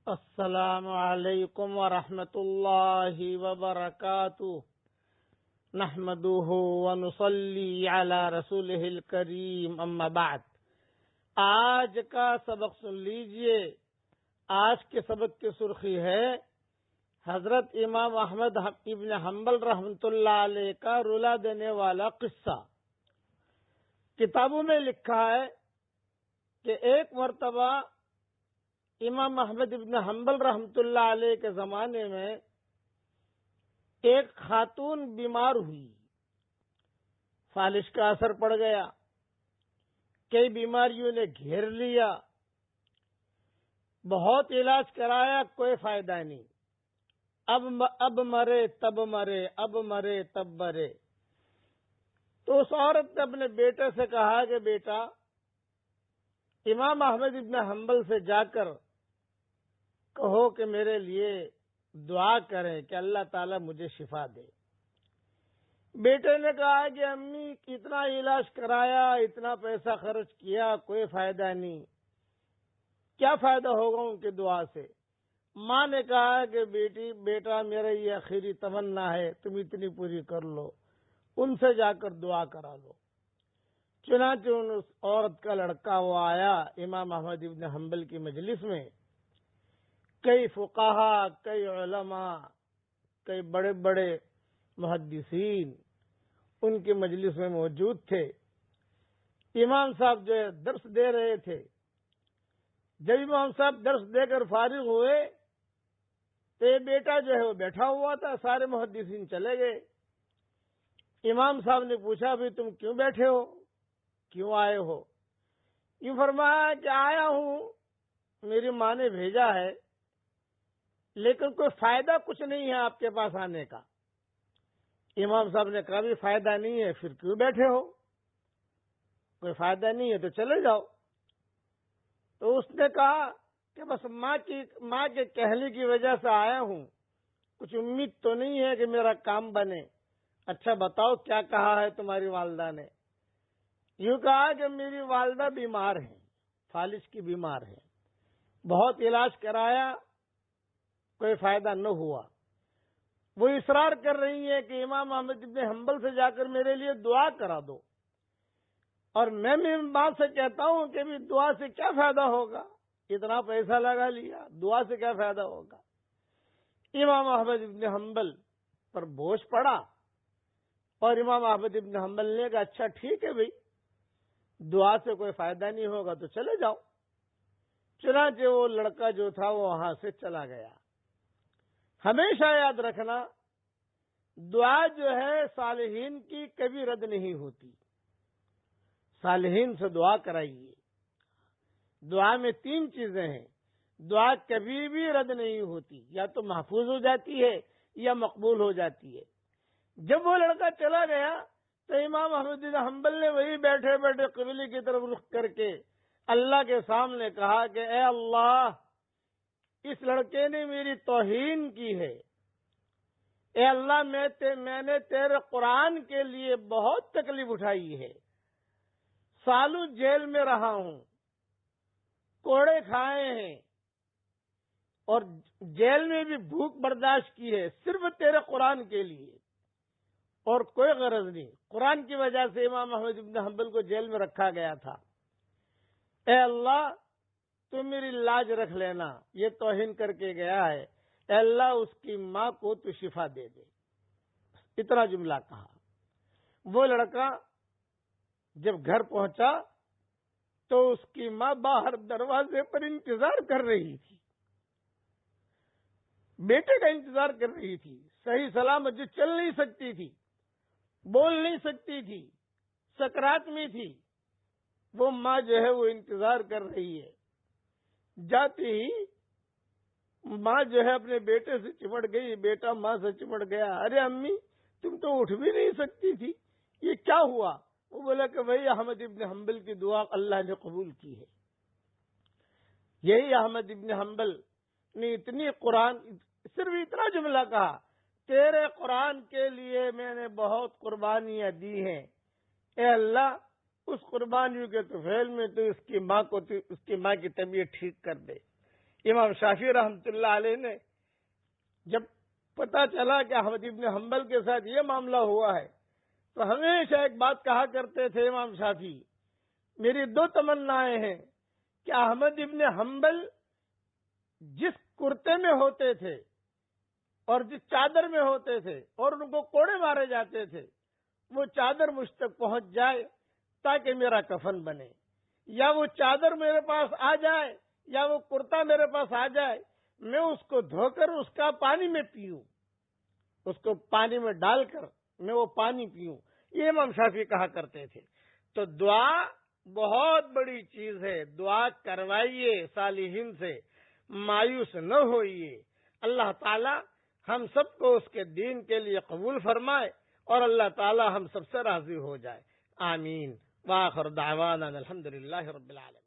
السلام علیکم ورحمۃ اللہ وبرکاتہ نحمده ونصلی علی رسولہ الکریم اما بعد۔ آج کا سبق سن لیجئے۔ آج کے سبق کی سرخی ہے حضرت امام احمد ابن حنبل رحمۃ اللہ علیہ کا رلا دینے والا قصہ۔ کتابوں میں لکھا ہے کہ ایک مرتبہ امام احمد ابن حنبل رحمۃ اللہ علیہ کے زمانے میں ایک خاتون بیمار ہوئی، فالش کا اثر پڑ گیا، کئی بیماریوں نے گھیر لیا، بہت علاج کرایا، کوئی فائدہ نہیں، اب مرے تب مرے، اب مرے تب مرے۔ تو اس عورت نے اپنے بیٹے سے کہا کہ بیٹا، امام احمد ابن حنبل سے جا کر کہو کہ میرے لیے دعا کریں کہ اللہ تعالیٰ مجھے شفا دے۔ بیٹے نے کہا کہ امی اتنا علاج کرایا، اتنا پیسہ خرچ کیا، کوئی فائدہ نہیں، کیا فائدہ ہوگا ان کی دعا سے؟ ماں نے کہا کہ بیٹا میرا یہ آخری تمنا ہے، تم اتنی پوری کر لو، ان سے جا کر دعا کرا لو۔ چنانچہ اس عورت کا لڑکا وہ آیا امام احمد ابن حنبل کی مجلس میں۔ کئی فقہا، کئی علماء، کئی بڑے بڑے محدثین ان کی مجلس میں موجود تھے۔ امام صاحب جو ہے درس دے رہے تھے۔ جب امام صاحب درس دے کر فارغ ہوئے تو یہ بیٹا جو ہے وہ بیٹھا ہوا تھا، سارے محدثین چلے گئے۔ امام صاحب نے پوچھا بھی تم کیوں بیٹھے ہو، کیوں آئے ہو؟ یہ فرمایا کہ آیا ہوں، میری ماں نے بھیجا ہے، لیکن کوئی فائدہ کچھ نہیں ہے آپ کے پاس آنے کا۔ امام صاحب نے کہا بھی فائدہ نہیں ہے، پھر کیوں بیٹھے ہو؟ کوئی فائدہ نہیں ہے تو چلے جاؤ۔ تو اس نے کہا کہ بس ماں کے کہنے کی وجہ سے آیا ہوں، کچھ امید تو نہیں ہے کہ میرا کام بنے۔ اچھا بتاؤ کیا کہا ہے تمہاری والدہ نے؟ یوں کہا کہ میری والدہ بیمار ہیں، فالج کی بیمار ہیں، بہت علاج کرایا، کوئی فائدہ نہ ہوا۔ وہ اصرار کر رہی ہے کہ امام احمد ابن حنبل سے جا کر میرے لیے دعا کرا دو، اور میں بات سے کہتا ہوں کہ بھی دعا سے کیا فائدہ ہوگا، اتنا پیسہ لگا لیا، دعا سے کیا فائدہ ہوگا؟ امام احمد ابن حنبل پر بوجھ پڑا، اور امام احمد ابن حنبل نے کہا اچھا ٹھیک ہے بھائی، دعا سے کوئی فائدہ نہیں ہوگا تو چلے جاؤ۔ چنانچہ وہ لڑکا جو تھا وہ وہاں سے چلا گیا۔ ہمیشہ یاد رکھنا، دعا جو ہے صالحین کی کبھی رد نہیں ہوتی۔ صالحین سے دعا کرائیے۔ دعا میں 3 چیزیں ہیں، دعا کبھی بھی رد نہیں ہوتی، یا تو محفوظ ہو جاتی ہے یا مقبول ہو جاتی ہے۔ جب وہ لڑکا چلا گیا تو امام احمد بن حنبل نے وہی بیٹھے بیٹھے قبلے کی طرف رخ کر کے اللہ کے سامنے کہا کہ اے اللہ، اس لڑکے نے میری توہین کی ہے، اے اللہ میں نے تیرے قرآن کے لیے بہت تکلیف اٹھائی ہے، سالوں جیل میں رہا ہوں، کوڑے کھائے ہیں، اور جیل میں بھی بھوک برداشت کی ہے، صرف تیرے قرآن کے لیے، اور کوئی غرض نہیں۔ قرآن کی وجہ سے امام احمد بن حنبل کو جیل میں رکھا گیا تھا۔ اے اللہ، تو میری لاج رکھ لینا، یہ توہین کر کے گیا ہے، اے اللہ اس کی ماں کو تو شفا دے دے۔ اتنا جملہ کہا۔ وہ لڑکا جب گھر پہنچا تو اس کی ماں باہر دروازے پر انتظار کر رہی تھی، بیٹے کا انتظار کر رہی تھی، صحیح سلامت، جو چل نہیں سکتی تھی، بول نہیں سکتی تھی، سکرات میں تھی، وہ ماں جو ہے وہ انتظار کر رہی ہے۔ جاتی ہی ماں جو ہے اپنے بیٹے سے چمٹ گئی، بیٹا ماں سے چمٹ گیا، ارے امی تم تو اٹھ بھی نہیں سکتی تھی، یہ کیا ہوا؟ وہ بولا کہ بھائی احمد ابن حنبل کی دعا اللہ نے قبول کی ہے۔ یہی احمد ابن حنبل نے صرف اتنا جملہ کہا، تیرے قرآن کے لیے میں نے بہت قربانیاں دی ہیں، اے اللہ اس قربانیوں کے طفیل میں تو اس کی ماں کی طبیعت ٹھیک کر دے۔ امام شافعی رحمۃ اللہ علیہ نے جب پتا چلا کہ احمد ابن حنبل کے ساتھ یہ معاملہ ہوا ہے تو ہمیشہ ایک بات کہا کرتے تھے امام شافعی، میری دو تمنائیں ہیں کہ احمد ابن حنبل جس کرتے میں ہوتے تھے اور جس چادر میں ہوتے تھے اور ان کو کوڑے مارے جاتے تھے، وہ چادر مجھ تک پہنچ جائے تاکہ میرا کفن بنے، یا وہ چادر میرے پاس آ جائے یا وہ کرتا میرے پاس آ جائے، میں اس کو دھو کر اس کا پانی میں پیوں، اس کو پانی میں ڈال کر میں وہ پانی پیوں، یہ امام شافعی کہا کرتے تھے۔ تو دعا بہت بڑی چیز ہے، دعا کروائیے صالحین سے، مایوس نہ ہوئیے۔ اللہ تعالی ہم سب کو اس کے دین کے لیے قبول فرمائے اور اللہ تعالی ہم سب سے راضی ہو جائے، آمین۔ وآخر دعوانا الحمدللہ رب العالمین۔